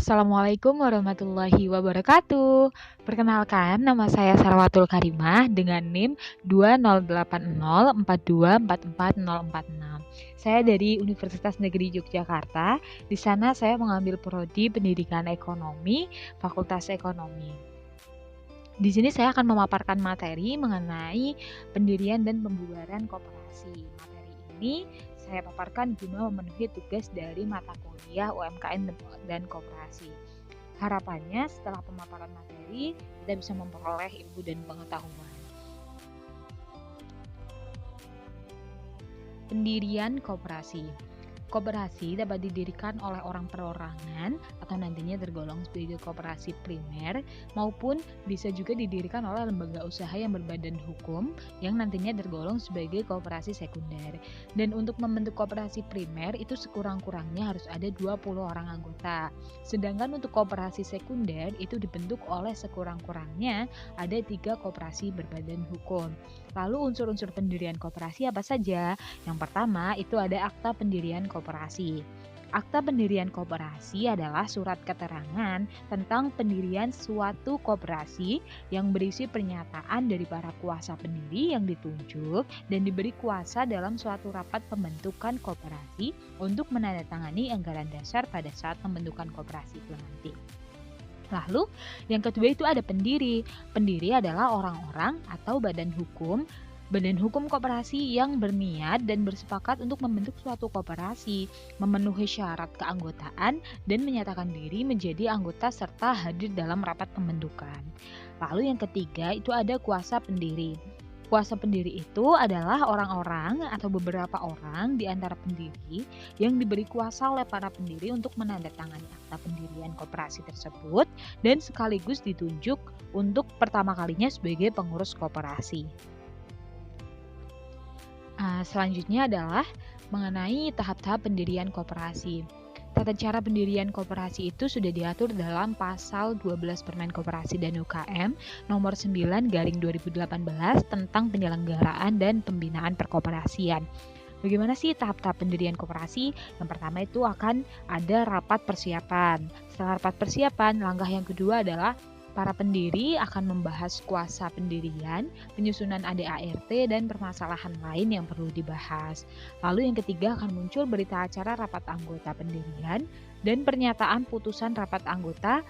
Assalamualaikum warahmatullahi wabarakatuh. Perkenalkan, nama saya Sarwatul Karimah dengan NIM 208042440446. Saya dari Universitas Negeri Yogyakarta. Di sana saya mengambil prodi Pendidikan Ekonomi, Fakultas Ekonomi. Di sini saya akan memaparkan materi mengenai pendirian dan pembubaran koperasi. Materi ini saya paparkan guna memenuhi tugas dari mata kuliah UMKM dan koperasi. Harapannya setelah pemaparan materi, kita bisa memperoleh ilmu dan pengetahuan. Pendirian koperasi. Koperasi dapat didirikan oleh orang perorangan atau nantinya tergolong sebagai koperasi primer, maupun bisa juga didirikan oleh lembaga usaha yang berbadan hukum yang nantinya tergolong sebagai koperasi sekunder. Dan untuk membentuk koperasi primer itu sekurang-kurangnya harus ada 20 orang anggota. Sedangkan untuk koperasi sekunder itu dibentuk oleh sekurang-kurangnya ada 3 koperasi berbadan hukum. Lalu unsur-unsur pendirian koperasi apa saja? Yang pertama itu ada akta pendirian koperasi. Akta pendirian koperasi adalah surat keterangan tentang pendirian suatu koperasi yang berisi pernyataan dari para kuasa pendiri yang ditunjuk dan diberi kuasa dalam suatu rapat pembentukan koperasi untuk menandatangani anggaran dasar pada saat pembentukan koperasi itu nanti. Lalu yang kedua itu ada pendiri. Pendiri adalah orang-orang atau badan hukum koperasi yang berniat dan bersepakat untuk membentuk suatu koperasi, memenuhi syarat keanggotaan dan menyatakan diri menjadi anggota serta hadir dalam rapat pembentukan. Lalu yang ketiga itu ada kuasa pendiri. Kuasa pendiri itu adalah orang-orang atau beberapa orang di antara pendiri yang diberi kuasa oleh para pendiri untuk menandatangani akta pendirian koperasi tersebut dan sekaligus ditunjuk untuk pertama kalinya sebagai pengurus koperasi. Selanjutnya adalah mengenai tahap-tahap pendirian koperasi. Tata cara pendirian koperasi itu sudah diatur dalam pasal 12 Permen Koperasi dan UKM nomor 9/2018 tentang penyelenggaraan dan pembinaan perkoperasian. Bagaimana sih tahap-tahap pendirian koperasi? Yang pertama itu akan ada rapat persiapan. Setelah rapat persiapan, langkah yang kedua adalah para pendiri akan membahas kuasa pendirian, penyusunan ADART, dan permasalahan lain yang perlu dibahas. Lalu yang ketiga akan muncul berita acara rapat anggota pendirian dan pernyataan putusan rapat anggota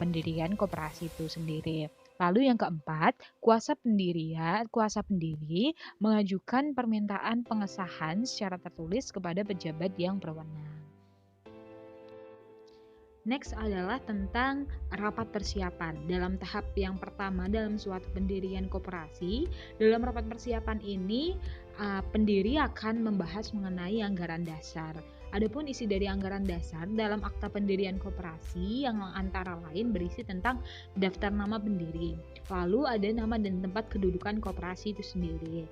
pendirian koperasi itu sendiri. Lalu yang keempat, kuasa pendiri mengajukan permintaan pengesahan secara tertulis kepada pejabat yang berwenang. Next adalah tentang rapat persiapan. Dalam tahap yang pertama dalam suatu pendirian koperasi, dalam rapat persiapan ini pendiri akan membahas mengenai anggaran dasar. Adapun isi dari anggaran dasar dalam akta pendirian koperasi yang antara lain berisi tentang daftar nama pendiri. Lalu ada nama dan tempat kedudukan koperasi itu sendiri.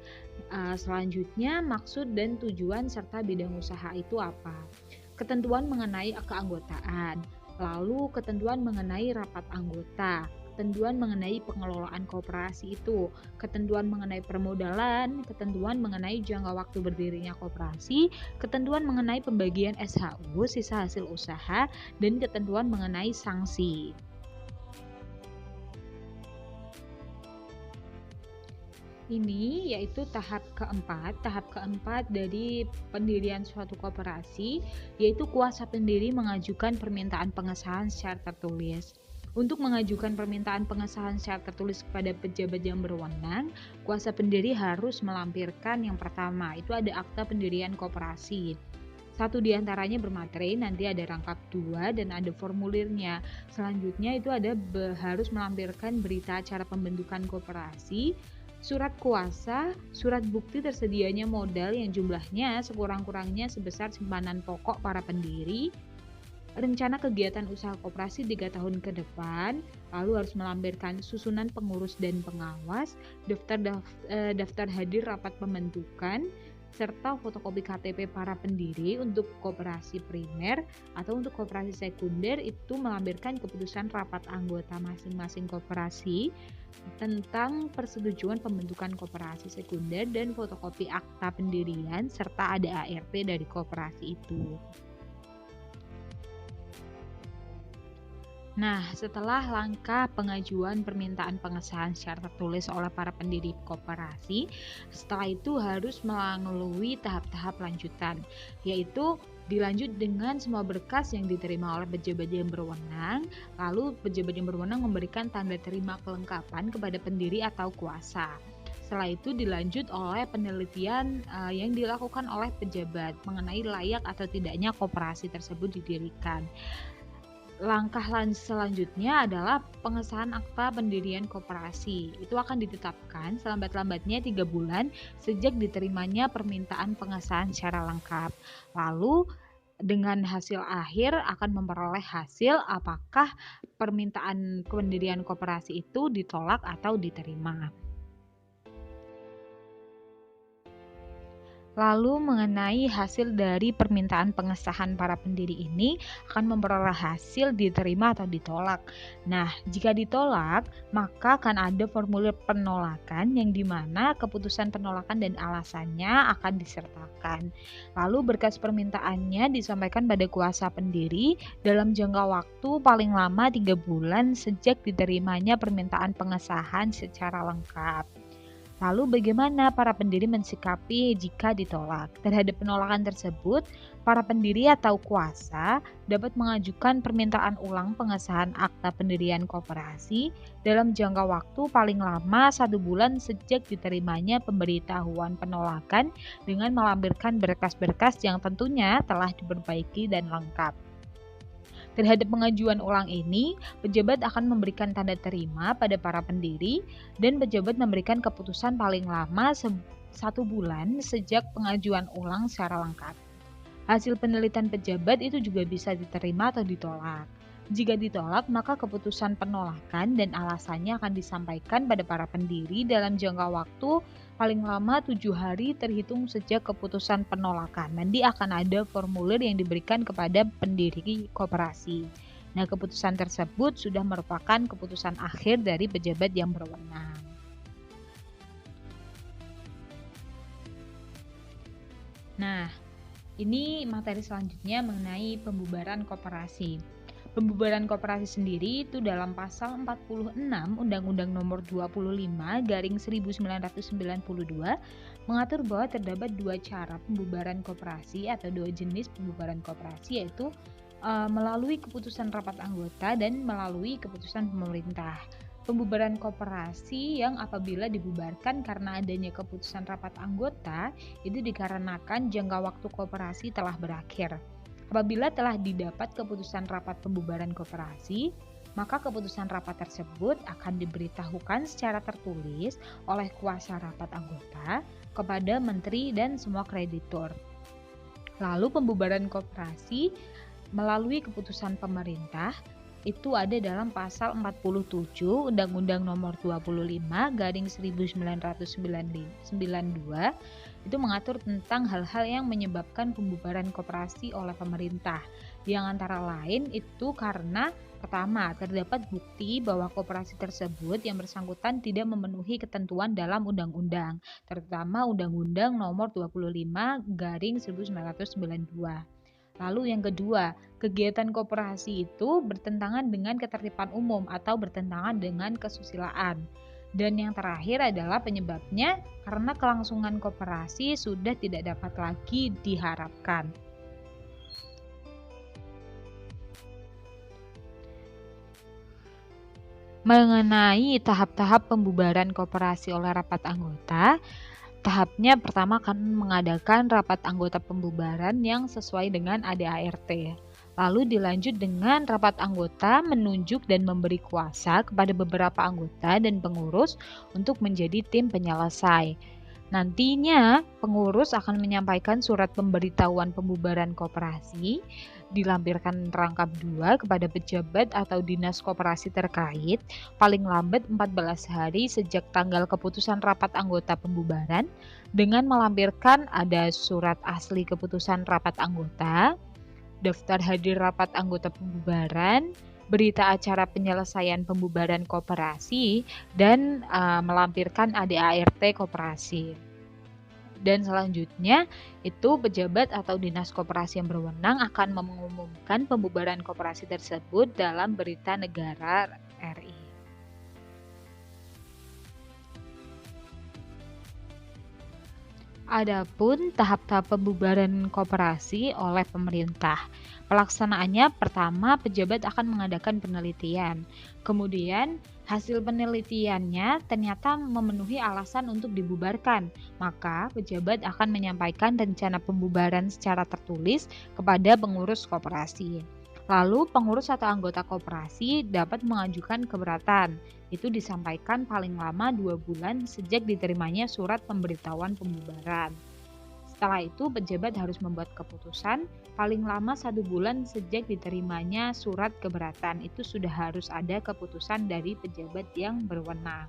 Selanjutnya maksud dan tujuan serta bidang usaha itu apa? Ketentuan mengenai keanggotaan, lalu ketentuan mengenai rapat anggota, ketentuan mengenai pengelolaan koperasi itu, ketentuan mengenai permodalan, ketentuan mengenai jangka waktu berdirinya koperasi, ketentuan mengenai pembagian SHU, sisa hasil usaha, dan ketentuan mengenai sanksi. Ini yaitu tahap keempat dari pendirian suatu koperasi, yaitu kuasa pendiri mengajukan permintaan pengesahan secara tertulis. Untuk mengajukan permintaan pengesahan secara tertulis kepada pejabat yang berwenang, kuasa pendiri harus melampirkan yang pertama, itu ada akta pendirian koperasi. Satu diantaranya bermaterai, nanti ada rangkap 2 dan ada formulirnya. Selanjutnya itu ada harus melampirkan berita acara pembentukan koperasi, surat kuasa, surat bukti tersedianya modal yang jumlahnya sekurang-kurangnya sebesar simpanan pokok para pendiri, rencana kegiatan usaha koperasi 3 tahun ke depan, lalu harus melampirkan susunan pengurus dan pengawas, daftar hadir rapat pembentukan, serta fotokopi KTP para pendiri untuk koperasi primer atau untuk koperasi sekunder itu melampirkan keputusan rapat anggota masing-masing koperasi tentang persetujuan pembentukan koperasi sekunder dan fotokopi akta pendirian serta ada ART dari koperasi itu. Nah, setelah langkah pengajuan permintaan pengesahan secara tertulis oleh para pendiri koperasi, setelah itu harus melalui tahap-tahap lanjutan, yaitu dilanjut dengan semua berkas yang diterima oleh pejabat yang berwenang, lalu pejabat yang berwenang memberikan tanda terima kelengkapan kepada pendiri atau kuasa. Setelah itu dilanjut oleh penelitian yang dilakukan oleh pejabat mengenai layak atau tidaknya koperasi tersebut didirikan. Langkah selanjutnya adalah pengesahan akta pendirian koperasi. Itu akan ditetapkan selambat-lambatnya 3 bulan sejak diterimanya permintaan pengesahan secara lengkap. Lalu dengan hasil akhir akan memperoleh hasil apakah permintaan pendirian koperasi itu ditolak atau diterima. Lalu mengenai hasil dari permintaan pengesahan para pendiri ini akan memperoleh hasil diterima atau ditolak. Nah, jika ditolak, maka akan ada formulir penolakan yang dimana keputusan penolakan dan alasannya akan disertakan. Lalu berkas permintaannya disampaikan pada kuasa pendiri dalam jangka waktu paling lama 3 bulan sejak diterimanya permintaan pengesahan secara lengkap. Lalu bagaimana para pendiri mensikapi jika ditolak? Terhadap penolakan tersebut, para pendiri atau kuasa dapat mengajukan permintaan ulang pengesahan akta pendirian koperasi dalam jangka waktu paling lama 1 bulan sejak diterimanya pemberitahuan penolakan dengan melampirkan berkas-berkas yang tentunya telah diperbaiki dan lengkap. Terhadap pengajuan ulang ini, pejabat akan memberikan tanda terima pada para pendiri dan pejabat memberikan keputusan paling lama 1 bulan sejak pengajuan ulang secara lengkap. Hasil penelitian pejabat itu juga bisa diterima atau ditolak. Jika ditolak, maka keputusan penolakan dan alasannya akan disampaikan pada para pendiri dalam jangka waktu paling lama 7 hari terhitung sejak keputusan penolakan. Nanti akan ada formulir yang diberikan kepada pendiri koperasi. Nah, keputusan tersebut sudah merupakan keputusan akhir dari pejabat yang berwenang. Nah, ini materi selanjutnya mengenai pembubaran koperasi. Pembubaran koperasi sendiri itu dalam pasal 46 Undang-Undang Nomor 25/1992 mengatur bahwa terdapat 2 cara pembubaran koperasi atau 2 jenis pembubaran koperasi, yaitu melalui keputusan rapat anggota dan melalui keputusan pemerintah. Pembubaran koperasi yang apabila dibubarkan karena adanya keputusan rapat anggota itu dikarenakan jangka waktu koperasi telah berakhir. Apabila telah didapat keputusan rapat pembubaran koperasi, maka keputusan rapat tersebut akan diberitahukan secara tertulis oleh kuasa rapat anggota kepada menteri dan semua kreditur. Lalu pembubaran koperasi melalui keputusan pemerintah itu ada dalam pasal 47 Undang-Undang Nomor 25/1992 itu mengatur tentang hal-hal yang menyebabkan pembubaran koperasi oleh pemerintah, yang antara lain itu karena pertama, terdapat bukti bahwa koperasi tersebut yang bersangkutan tidak memenuhi ketentuan dalam undang-undang, terutama Undang-Undang Nomor 25/1992. Lalu yang kedua, kegiatan koperasi itu bertentangan dengan ketertiban umum atau bertentangan dengan kesusilaan. Dan yang terakhir adalah penyebabnya karena kelangsungan koperasi sudah tidak dapat lagi diharapkan. Mengenai tahap-tahap pembubaran koperasi oleh rapat anggota, tahapnya pertama akan mengadakan rapat anggota pembubaran yang sesuai dengan ADART. Lalu dilanjut dengan rapat anggota menunjuk dan memberi kuasa kepada beberapa anggota dan pengurus untuk menjadi tim penyelesai. Nantinya pengurus akan menyampaikan surat pemberitahuan pembubaran koperasi, dilampirkan rangkap 2 kepada pejabat atau dinas koperasi terkait paling lambat 14 hari sejak tanggal keputusan rapat anggota pembubaran dengan melampirkan ada surat asli keputusan rapat anggota, daftar hadir rapat anggota pembubaran, berita acara penyelesaian pembubaran koperasi, dan melampirkan ADART koperasi. Dan selanjutnya itu pejabat atau dinas koperasi yang berwenang akan mengumumkan pembubaran koperasi tersebut dalam berita negara RI. Adapun tahap-tahap pembubaran koperasi oleh pemerintah. Pelaksanaannya pertama pejabat akan mengadakan penelitian. Kemudian hasil penelitiannya ternyata memenuhi alasan untuk dibubarkan. Maka pejabat akan menyampaikan rencana pembubaran secara tertulis kepada pengurus koperasi. Lalu pengurus atau anggota koperasi dapat mengajukan keberatan. Itu disampaikan paling lama 2 bulan sejak diterimanya surat pemberitahuan pembubaran. Setelah itu pejabat harus membuat keputusan paling lama 1 bulan sejak diterimanya surat keberatan. Itu sudah harus ada keputusan dari pejabat yang berwenang.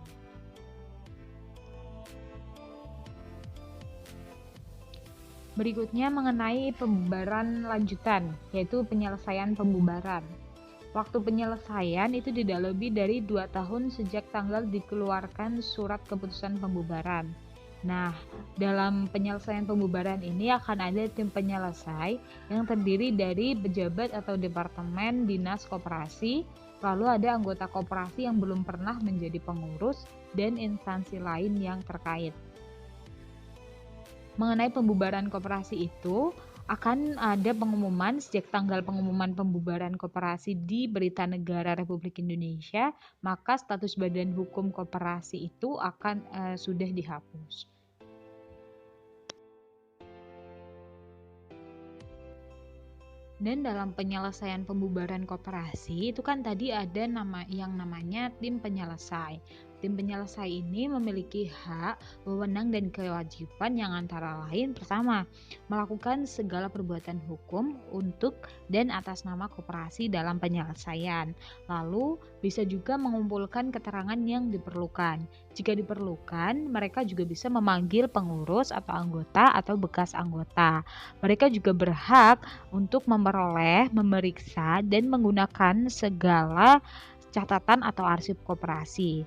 Berikutnya mengenai pembubaran lanjutan, yaitu penyelesaian pembubaran. Waktu penyelesaian itu tidak lebih dari 2 tahun sejak tanggal dikeluarkan surat keputusan pembubaran. Nah, dalam penyelesaian pembubaran ini akan ada tim penyelesai yang terdiri dari pejabat atau departemen dinas koperasi, lalu ada anggota koperasi yang belum pernah menjadi pengurus, dan instansi lain yang terkait. Mengenai pembubaran koperasi itu, akan ada pengumuman sejak tanggal pengumuman pembubaran koperasi di Berita Negara Republik Indonesia, maka status badan hukum koperasi itu akan sudah dihapus. Dan dalam penyelesaian pembubaran koperasi itu kan tadi ada yang namanya tim penyelesai. Tim penyelesai ini memiliki hak, wewenang, dan kewajiban yang antara lain pertama, melakukan segala perbuatan hukum untuk dan atas nama koperasi dalam penyelesaian. Lalu bisa juga mengumpulkan keterangan yang diperlukan. Jika diperlukan, mereka juga bisa memanggil pengurus atau anggota atau bekas anggota. Mereka juga berhak untuk memperoleh, memeriksa, dan menggunakan segala catatan atau arsip koperasi,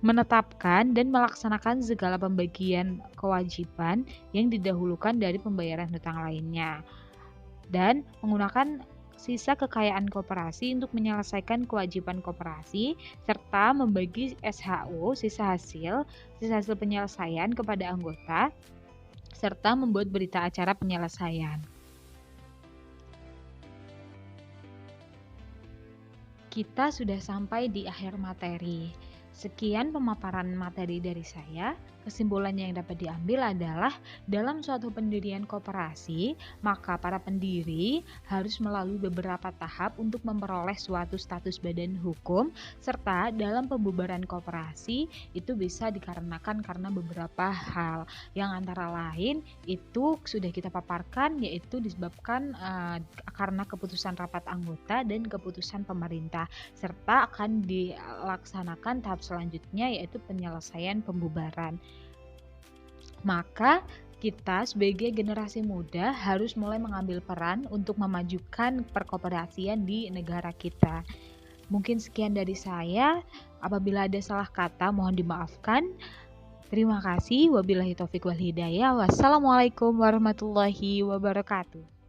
menetapkan dan melaksanakan segala pembagian kewajiban yang didahulukan dari pembayaran hutang lainnya, dan menggunakan sisa kekayaan koperasi untuk menyelesaikan kewajiban koperasi, serta membagi SHU, sisa hasil penyelesaian kepada anggota, serta membuat berita acara penyelesaian. Kita sudah sampai di akhir materi. Sekian pemaparan materi dari saya. Kesimpulan yang dapat diambil adalah dalam suatu pendirian koperasi, maka para pendiri harus melalui beberapa tahap untuk memperoleh suatu status badan hukum, serta dalam pembubaran koperasi itu bisa dikarenakan karena beberapa hal, yang antara lain itu sudah kita paparkan, yaitu disebabkan karena keputusan rapat anggota dan keputusan pemerintah, serta akan dilaksanakan tahap selanjutnya yaitu penyelesaian pembubaran. Maka kita sebagai generasi muda harus mulai mengambil peran untuk memajukan perkoperasian di negara kita. Mungkin sekian dari saya. Apabila ada salah kata mohon dimaafkan. Terima kasih. Wabillahi taufik wal hidayah. Wassalamualaikum warahmatullahi wabarakatuh.